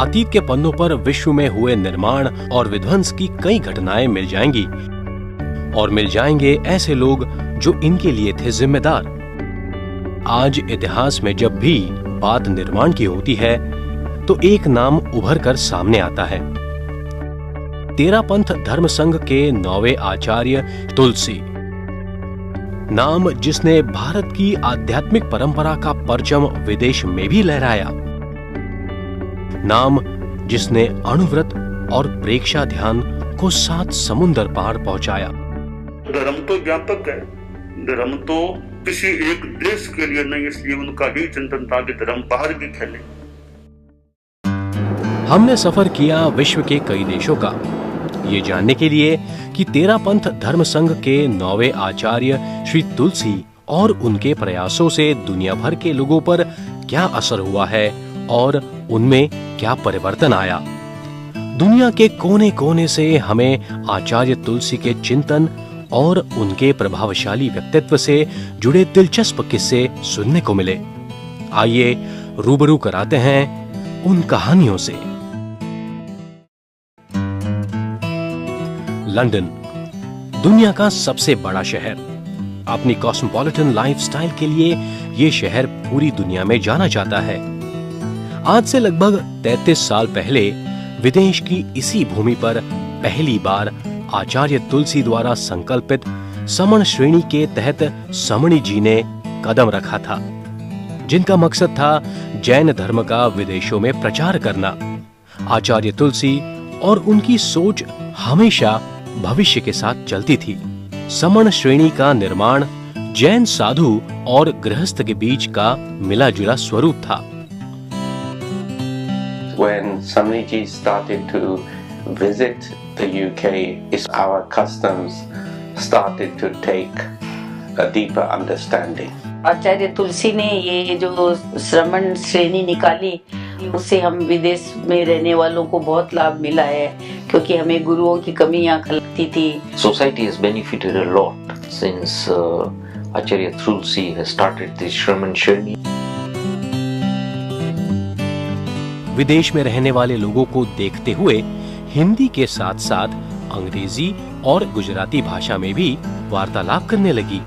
अतीत के पन्नों पर विश्व में हुए निर्माण और विध्वंस की कई घटनाएं मिल जाएंगी और मिल जाएंगे ऐसे लोग जो इनके लिए थे जिम्मेदार। आज इतिहास में जब भी बात निर्माण की होती है तो एक नाम उभर कर सामने आता है, तेरापंथ धर्म संघ के 9वें आचार्य तुलसी। नाम जिसने भारत की आध्यात्मिक परंपरा का परचम विदेश में भी लहराया, नाम जिसने अणुव्रत और प्रेक्षा ध्यान को 7 समुंदर पार पहुंचाया। धर्म तो व्यापक है, धर्म तो किसी एक देश के लिए नहीं, इसलिए उनका ही चिंतन था कि धर्म बाहर भी फैले। हमने सफर किया विश्व के कई देशों का, ये जानने के लिए कि तेरापंथ धर्म संघ के 9वें आचार्य श्री तुलसी और उनके प्रयासों से दुनिया भर के लोगों पर क्या असर हुआ है और उनमें क्या परिवर्तन आया। दुनिया के कोने कोने से हमें आचार्य तुलसी के चिंतन और उनके प्रभावशाली व्यक्तित्व से जुड़े दिलचस्प किस्से सुनने को मिले। आइए रूबरू कराते हैं उन कहानियों से। लंदन, दुनिया का सबसे बड़ा शहर। अपनी कॉस्मोपॉलिटन लाइफस्टाइल के लिए ये शहर पूरी दुनिया में जाना जाता है। आज से लगभग 33 साल पहले विदेश की इसी भूमि पर पहली बार आचार्य तुलसी द्वारा संकल्पित समण श्रेणी के तहत समणी जी ने कदम रखा था, जिनका मकसद था जैन धर्म का विदेशों में प्रचार करना। आचार्य तुलसी और उनकी सोच हमेशा भविष्य के साथ चलती थी। समण श्रेणी का निर्माण जैन साधु और गृहस्थ के बीच का मिला जुला स्वरूप था। When Samniji started to visit the UK, our customs started to take a deeper understanding. आचार्य तुलसी ने ये जो श्रमण श्रेणी निकाली, उससे हम विदेश में रहने वालों को बहुत लाभ मिला है, क्योंकि हमें गुरुओं की कमी यहाँ खलती थी। Society has benefited a lot since Acharya Tulsi has started this Shraman Shreni. विदेश में रहने वाले लोगों को देखते हुए हिंदी के साथ साथ अंग्रेजी और गुजराती भाषा में भी वार्तालाप करने लगी।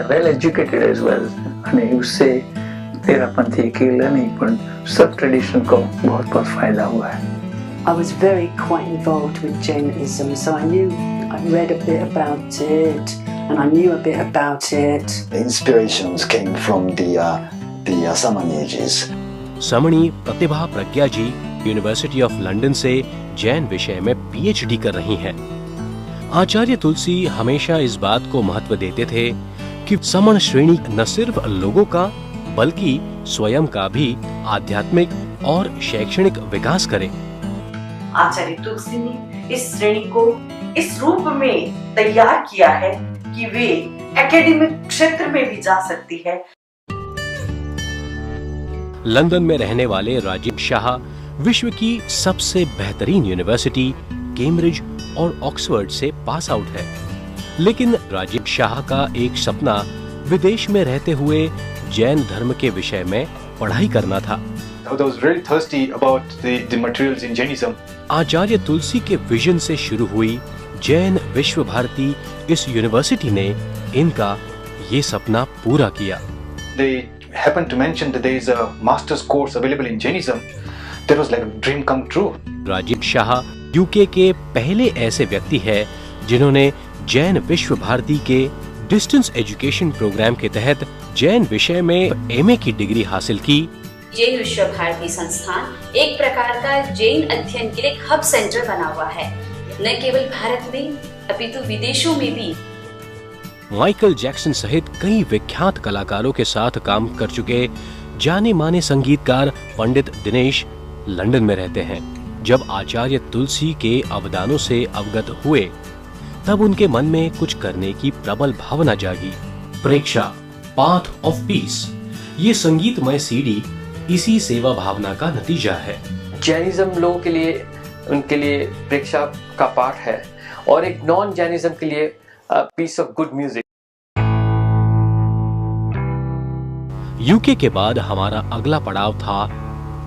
Well educated as well, અને उससे तेरापंथी अकेला नहीं पर सब ट्रेडिशन को बहुत फायदा हुआ है। I was very quite involved with Jainism, so I read a bit about it and I knew a bit about it. The inspirations came from the Samanijis. समणी प्रतिभा प्रज्ञा जी यूनिवर्सिटी ऑफ लंदन से जैन विषय में PhD कर रही हैं। आचार्य तुलसी हमेशा इस बात को महत्व देते थे कि समण श्रेणी न सिर्फ लोगों का बल्कि स्वयं का भी आध्यात्मिक और शैक्षणिक विकास करे। आचार्य तुलसी ने इस श्रेणी को इस रूप में तैयार किया है कि वे एकेडमिक क्षेत्र में भी जा सकती है। लंदन में रहने वाले राजीव शाह विश्व की सबसे बेहतरीन यूनिवर्सिटी कैम्ब्रिज और ऑक्सफोर्ड से पास आउट है, लेकिन राजीव शाह का एक सपना विदेश में रहते हुए जैन धर्म के विषय में पढ़ाई करना था। आचार्य तुलसी के विजन से शुरू हुई जैन विश्व भारती इस यूनिवर्सिटी ने इनका ये सपना पूरा किया। Happened to mention that there is a master's course available in Jainism. That was like a dream come true. Rajiv Shah UK के पहले ऐसे व्यक्ति हैं जिन्होंने जैन विश्व भारती के डिस्टेंस एजुकेशन प्रोग्राम के तहत जैन विषय में एमए की डिग्री हासिल की। जैन विश्व भारती संस्थान एक प्रकार का जैन अध्ययन के लिए हब सेंटर बना हुआ है, न केवल भारत में अपितु विदेशों में भी। माइकल जैक्सन सहित कई विख्यात कलाकारों के साथ काम कर चुके जाने माने संगीतकार पंडित दिनेश लंदन में रहते हैं। जब आचार्य तुलसी के अवदानों से अवगत हुए तब उनके मन में कुछ करने की प्रबल भावना जागी। प्रेक्षा पाथ ऑफ पीस, ये संगीतमय सीडी इसी सेवा भावना का नतीजा है। जैनिज्म लोगों के लिए उनके लिए प्रेक्षा का पाठ है और एक नॉन जैनिज्म के लिए piece of good music. UK के बाद हमारा अगला पड़ाव था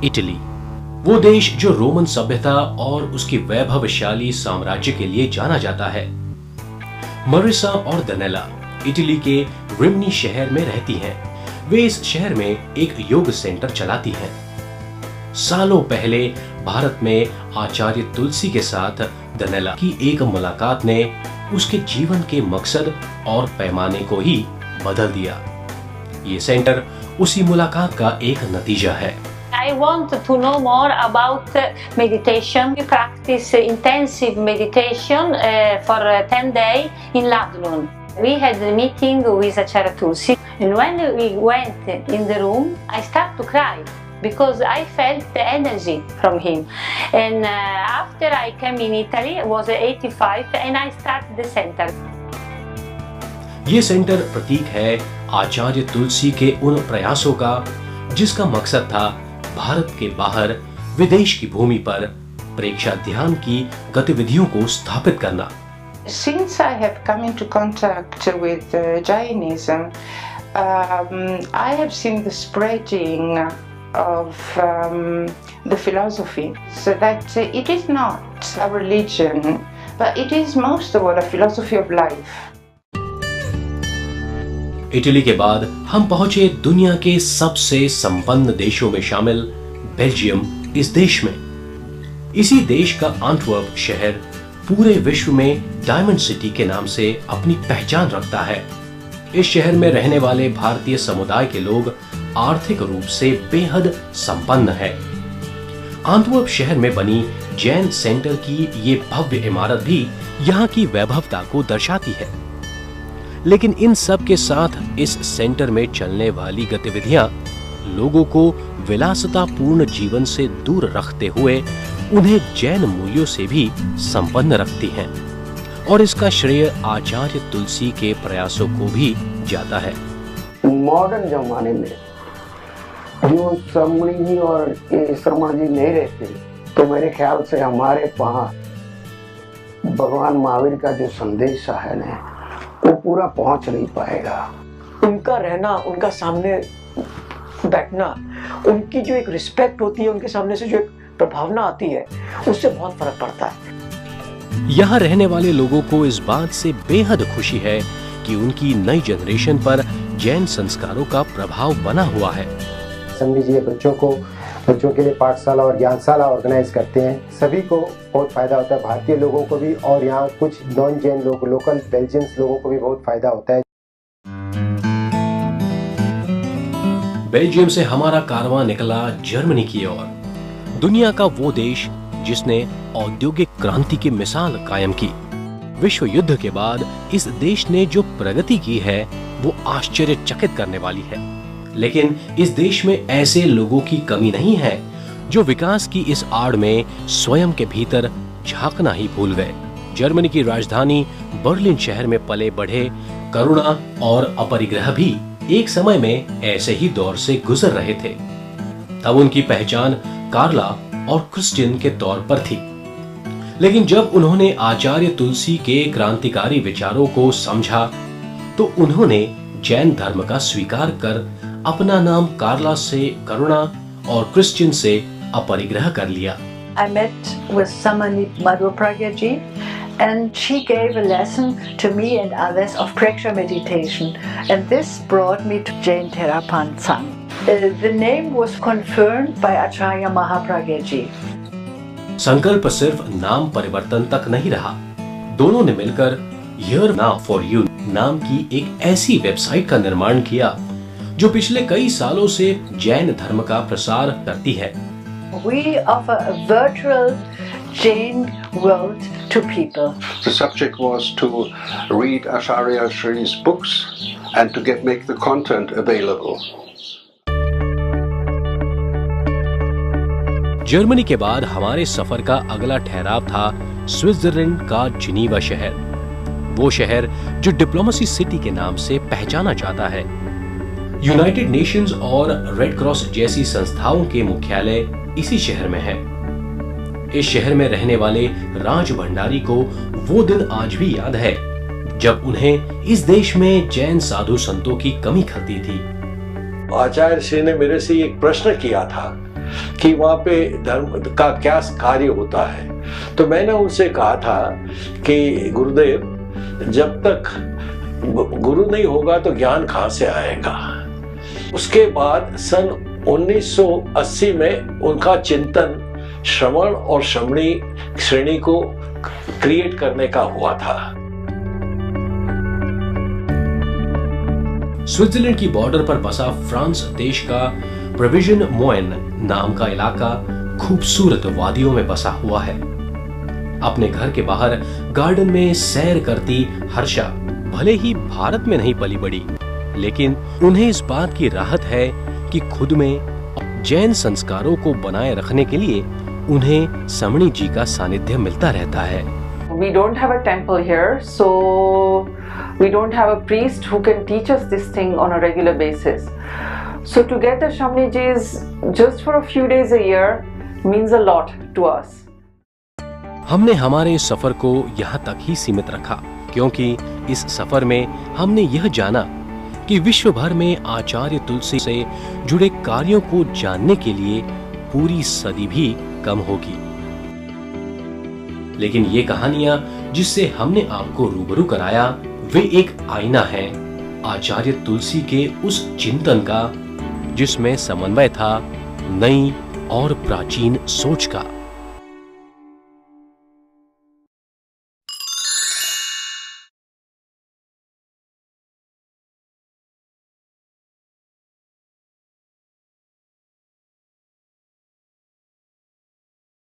इटली। वो देश जो रोमन सभ्यता और उसकी वैभवशाली साम्राज्य के लिए जाना जाता है। मरिसा और दनेला इटली के रिमनी शहर में रहती हैं। वे इस शहर में एक योग सेंटर चलाती हैं। सालों पहले भारत में आचार्य तुलसी के साथ दनेला की एक मुलाकात ने उसके जीवन के मकसद और पैमाने को ही बदल दिया। ये सेंटर उसी मुलाकात का एक नतीजा है। I want to know more about meditation. We practice intensive meditation for 10 days in Ladlun. We had a meeting with Acharya Tulsi, and when we went in the room, I started to cry because I felt the energy from him. And after I came in Italy, it was 85, and I started the center. ये centre प्रतीक है आचार्य तुलसी के उन प्रयासों का जिसका मकसद था भारत के बाहर विदेश की भूमि पर प्रेक्षा ध्यान की गतिविधियों को स्थापित करना। Since I have come into contact with Jainism, I have seen the spreading of the philosophy, so that it is not a religion, but it is most of all a philosophy of life. Italy के बाद हम पहुंचे दुनिया के सबसे संपन्न देशों में शामिल बेल्जियम इस देश में। इसी देश का एंटवर्प शहर पूरे विश्व में डायमंड सिटी के नाम से अपनी पहचान रखता है। इस शहर में रहने वाले भारतीय समुदाय के लोग आर्थिक रूप से बेहद संपन्न है। एंटवर्प शहर में बनी जैन सेंटर की ये भव्य इमारत भी यहाँ की वैभवता को दर्शाती है। लेकिन इन सब के साथ इस सेंटर में चलने वाली गतिविधियां लोगों को विलासितापूर्ण जीवन से दूर रखते हुए उन्हें जैन मूल्यों से भी संपन्न रखती हैं, और इसका श्रेय आचार्य तुलसी के प्रयासों को भी जाता है। मॉडर्न जमाने में जो समणी जी और श्रमण जी नहीं रहते, तो मेरे ख्याल से हमारे वहाँ भगवान महावीर का जो संदेश है ना, वो पूरा पहुंच नहीं पाएगा। उनका रहना, उनका सामने बैठना, उनकी जो एक रिस्पेक्ट होती है, उनके सामने से जो एक प्रभावना आती है, उससे बहुत फर्क पड़ता है। यहाँ रहने वाले लोगों को इस बात से बेहद खुशी है कि उनकी नई जनरेशन पर जैन संस्कारों का प्रभाव बना हुआ है। समझ लीजिए बच्चों के लिए पाठशाला और ज्ञानशाला ऑर्गेनाइज करते हैं। सभी को बहुत फायदा होता है, भारतीय लोगों को भी, और यहाँ कुछ नॉन जैन लोग, लोकल बेल्जियंस लोगों को भी बहुत फायदा होता है। बेल्जियम से हमारा कारवां निकला जर्मनी की ओर, दुनिया का वो देश जिसने औद्योगिक क्रांति की मिसाल कायम की। विश्व युद्ध के बाद इस देश ने जो प्रगति की है वो आश्चर्यचकित करने वाली है। लेकिन इस देश में ऐसे लोगों की कमी नहीं है जो विकास की इस आड़ में स्वयं के भीतर झांकना ही भूल गए। जर्मनी की राजधानी बर्लिन शहर में पले बढ़े करुणा और अपरिग्रह भी एक समय में ऐसे ही दौर से गुजर रहे थे। तब उनकी पहचान कार्ला और क्रिश्चियन के तौर पर थी, लेकिन जब उन्होंने आचार्य तुलसी के क्रांतिकारी विचारों को समझा तो उन्होंने जैन धर्म का स्वीकार कर अपना नाम कार्ला से करुणा और क्रिश्चियन से अपरिग्रह कर लिया। I met with Samani Madhurpragyaji, and she gave a lesson to me and others of Preksha meditation, and this brought me to Jain Therapan Sangh. The name was confirmed by Acharya Mahapragyaji. संकल्प सिर्फ नाम परिवर्तन तक नहीं रहा, दोनों ने मिलकर Here Now for You नाम की एक ऐसी वेबसाइट का निर्माण किया जो पिछले कई सालों से जैन धर्म का प्रसार करती है। We offer a virtual Jain world to people. The subject was to read Acharya Sri's books and to make the content available. Germany के बाद हमारे सफर का अगला ठहराव था स्विट्जरलैंड का जिनीवा शहर, वो शहर जो डिप्लोमेसी सिटी के नाम से पहचाना जाता है। यूनाइटेड नेशंस और रेड क्रॉस जैसी संस्थाओं के मुख्यालय इसी शहर में है। इस शहर में रहने वाले राज भंडारी को वो दिन आज भी याद है जब उन्हें इस देश में जैन साधु संतों की कमी खलती थी। आचार्य श्री ने मेरे से एक प्रश्न किया था कि वहाँ पे धर्म का क्या कार्य होता है। तो मैंने उनसे कहा था कि गुरुदेव, जब तक गुरु नहीं होगा तो ज्ञान कहाँ से आएगा। उसके बाद सन 1980 में उनका चिंतन श्रवण और श्रमणी श्रेणी को क्रिएट करने का हुआ था। स्विट्जरलैंड की बॉर्डर पर बसा फ्रांस देश का प्रोविजन मोएन नाम का इलाका खूबसूरत वादियों में बसा हुआ है। अपने घर के बाहर गार्डन में सैर करती हर्षा भले ही भारत में नहीं पली बड़ी, लेकिन उन्हें इस बात की राहत है कि खुद में जैन संस्कारों को बनाए रखने के लिए उन्हें समणी जी का सानिध्य मिलता रहता है। We don't have a temple here, so we don't have a priest who can teach us this thing on a regular basis. So to get the Shamnijis just for a few days a year means a lot to us. हमने हमारे सफर को यहाँ तक ही सीमित रखा, क्योंकि इस सफर में हमने यह जाना कि विश्व भर में आचार्य तुलसी से जुड़े कार्यों को जानने के लिए पूरी सदी भी कम होगी। लेकिन ये कहानियां जिससे हमने आपको रूबरू कराया, वे एक आईना है आचार्य तुलसी के उस चिंतन का जिसमें समन्वय था नई और प्राचीन सोच का।